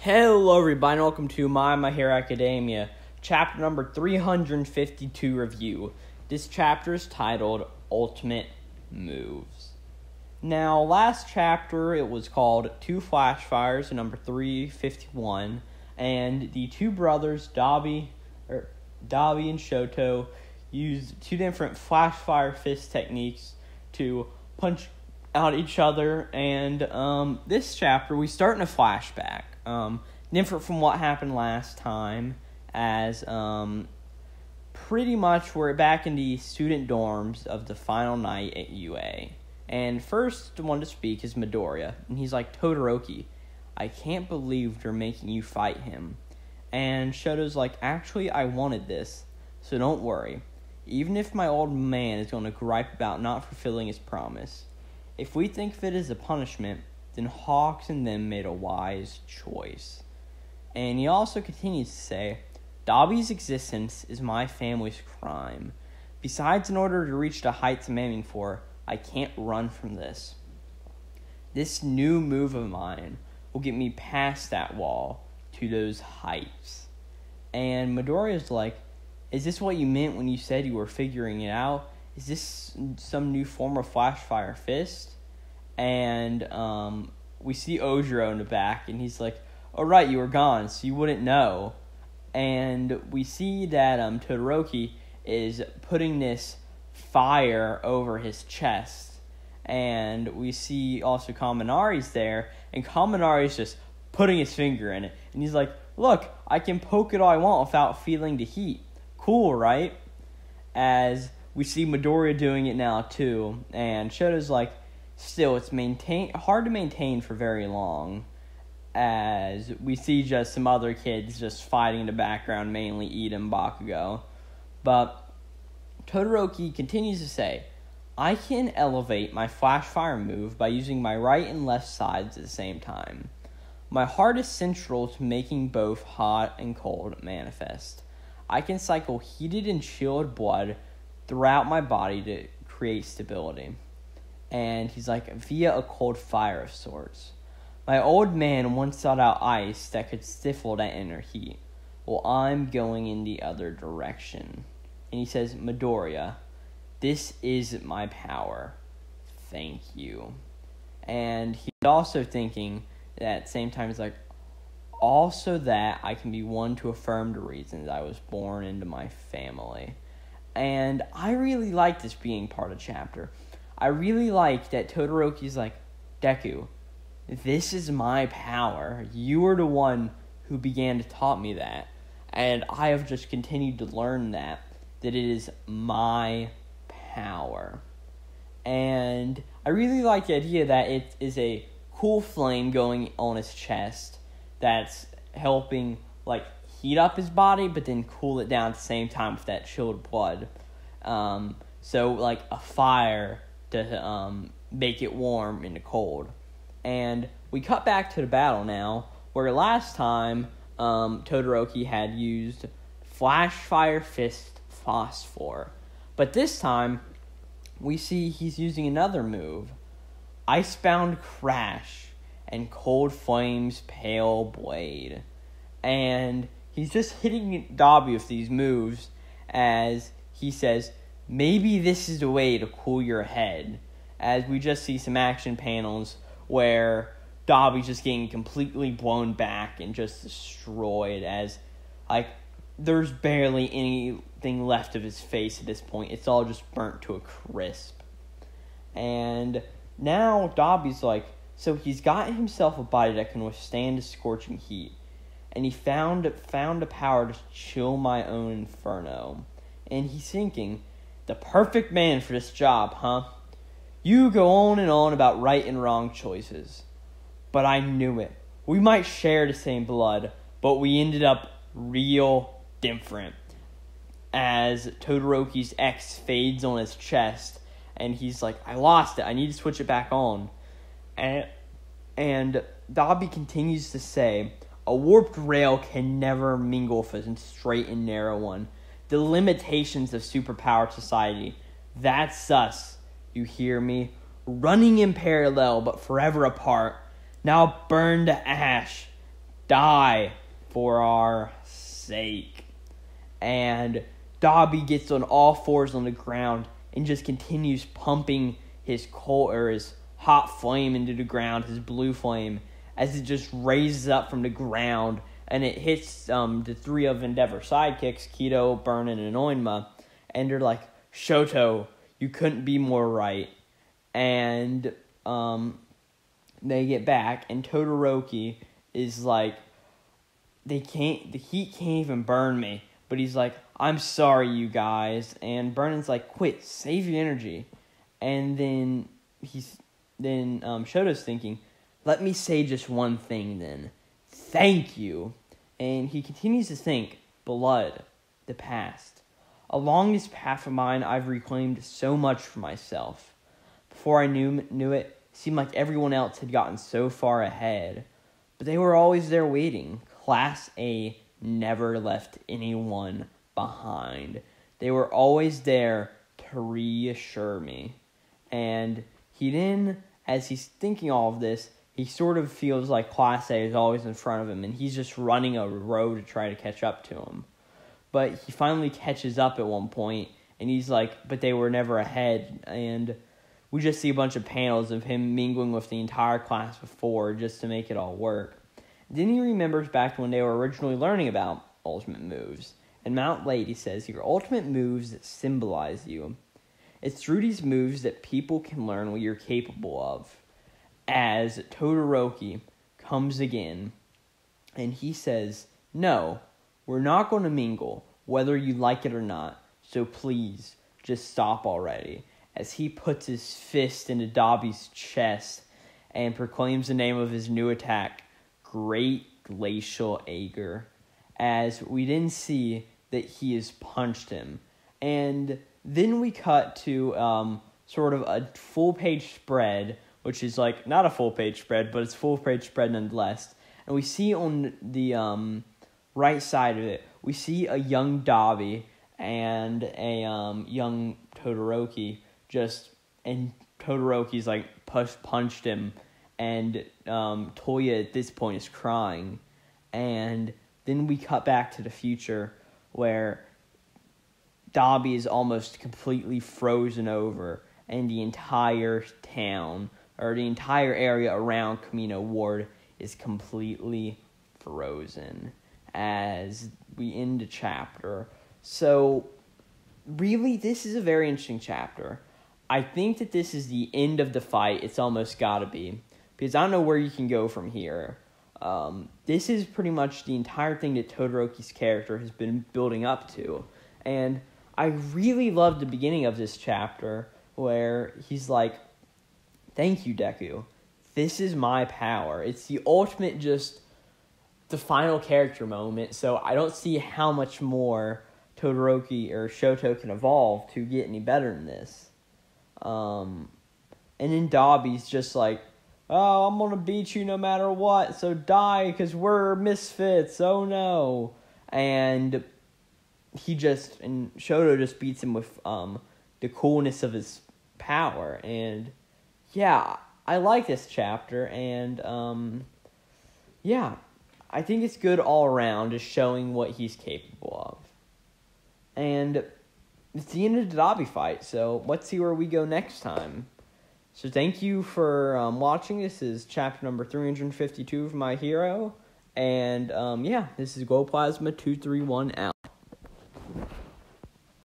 Hello everybody, and welcome to My Hero Academia, chapter number 352 review. This chapter is titled Ultimate Moves. Now, last chapter it was called Two Flash Fires, number 351, and the two brothers, Dabi and Shoto, used two different flash fire fist techniques to punch out each other, and this chapter we start in a flashback. Different from what happened last time, as pretty much we're back in the student dorms of the final night at UA. And first one to speak is Midoriya, and he's like, Todoroki, I can't believe they're making you fight him. And Shoto's like, actually I wanted this, so don't worry. Even if my old man is going to gripe about not fulfilling his promise, if we think of it as a punishment, then Hawks and them made a wise choice. And he also continues to say, Dabi's existence is my family's crime. Besides, in order to reach the heights I'm aiming for, I can't run from this. This new move of mine will get me past that wall to those heights. And Midoriya's like, is this what you meant when you said you were figuring it out? Is this some new form of Flash Fire Fist? And we see Ojiro in the back, and he's like, oh right, you were gone, so you wouldn't know. And we see that Todoroki is putting this fire over his chest. And we see also Kaminari's there, and Kaminari's just putting his finger in it. And he's like, look, I can poke it all I want without feeling the heat. Cool, right? As we see Midoriya doing it now too, and Shoto's like, still, it's hard to maintain for very long, as we see just some other kids just fighting in the background, mainly Ida and Bakugo. But Todoroki continues to say, I can elevate my Flash Fire move by using my right and left sides at the same time. My heart is central to making both hot and cold manifest. I can cycle heated and chilled blood throughout my body to create stability. And he's like, via a cold fire of sorts. My old man once sought out ice that could stifle that inner heat. Well, I'm going in the other direction. And he says, Midoriya, this is my power. Thank you. And he's also thinking that at the same time, he's like, also that I can be one to affirm the reasons I was born into my family. And I really like this being part of the chapter. I really like that Todoroki's like, Deku, this is my power. You were the one who began to taught me that. And I have just continued to learn that it is my power. And I really like the idea that it is a cool flame going on his chest that's helping, like, heat up his body, but then cool it down at the same time with that chilled blood. So, like, a fire to make it warm in the cold. And we cut back to the battle now, where last time Todoroki had used Flash Fire Fist Phosphor. But this time, we see he's using another move, Icebound Crash and Cold Flame's Pale Blade. And he's just hitting Dabi with these moves, as he says, maybe this is the way to cool your head. As we just see some action panels where Dabi's just getting completely blown back and just destroyed, as, like, there's barely anything left of his face at this point. It's all just burnt to a crisp. And now Dabi's like, so he's got himself a body that can withstand the scorching heat. And he found a power to chill my own inferno. And he's thinking, the perfect man for this job, huh? You go on and on about right and wrong choices. But I knew it. We might share the same blood, but we ended up real different. As Todoroki's X fades on his chest, and he's like, I lost it. I need to switch it back on. And Dabi continues to say, a warped rail can never mingle with a straight and narrow one. The limitations of superpowered society. That's us. You hear me? Running in parallel, but forever apart. Now burn to ash. Die for our sake. And Dabi gets on all fours on the ground and just continues pumping his hot flame into the ground, his blue flame, as it just raises up from the ground, and it hits the three of Endeavor's sidekicks, Keto, Burnin, and Oinma, and they're like, Shoto, you couldn't be more right. And they get back, and Todoroki is like, the heat can't even burn me. But he's like, I'm sorry, you guys. And Burnin's like, quit, save your energy. And then Shoto's thinking, let me say just one thing then. Thank you. And he continues to think, blood, the past. Along this path of mine, I've reclaimed so much for myself. Before I knew it, seemed like everyone else had gotten so far ahead. But they were always there waiting. Class A never left anyone behind. They were always there to reassure me. And he then, as he's thinking all of this, he sort of feels like Class A is always in front of him, and he's just running a row to try to catch up to him. But he finally catches up at one point, and he's like, but they were never ahead. And we just see a bunch of panels of him mingling with the entire class before just to make it all work. Then he remembers back to when they were originally learning about ultimate moves. And Mount Lady says, your ultimate moves symbolize you. It's through these moves that people can learn what you're capable of. As Todoroki comes again, and he says, no, we're not going to mingle, whether you like it or not, so please, just stop already. As he puts his fist into Dabi's chest and proclaims the name of his new attack, Great Glacial Ager, as we then see that he has punched him. And then we cut to sort of a full-page spread, which is like not a full-page spread, but it's full-page spread nonetheless. And we see on the right side of it, we see a young Dabi and a young Todoroki and Todoroki's like punched him. And Toya at this point is crying. And then we cut back to the future where Dabi is almost completely frozen over. And the entire town, or the entire area around Kamino Ward, is completely frozen as we end the chapter. So, really, this is a very interesting chapter. I think that this is the end of the fight. It's almost got to be. Because I don't know where you can go from here. This is pretty much the entire thing that Todoroki's character has been building up to. And I really loved the beginning of this chapter where he's like, thank you, Deku. This is my power. It's the ultimate the final character moment. So I don't see how much more Todoroki or Shoto can evolve to get any better than this. And then Dabi's just like, oh, I'm going to beat you no matter what, so die, because we're misfits, oh no. And Shoto just beats him with the coolness of his power. And yeah, I like this chapter, and yeah, I think it's good all around, just showing what he's capable of. And it's the end of the Dabi fight, so let's see where we go next time. So thank you for watching. This is chapter number 352 of My Hero. And yeah, this is Glowplasma231 out.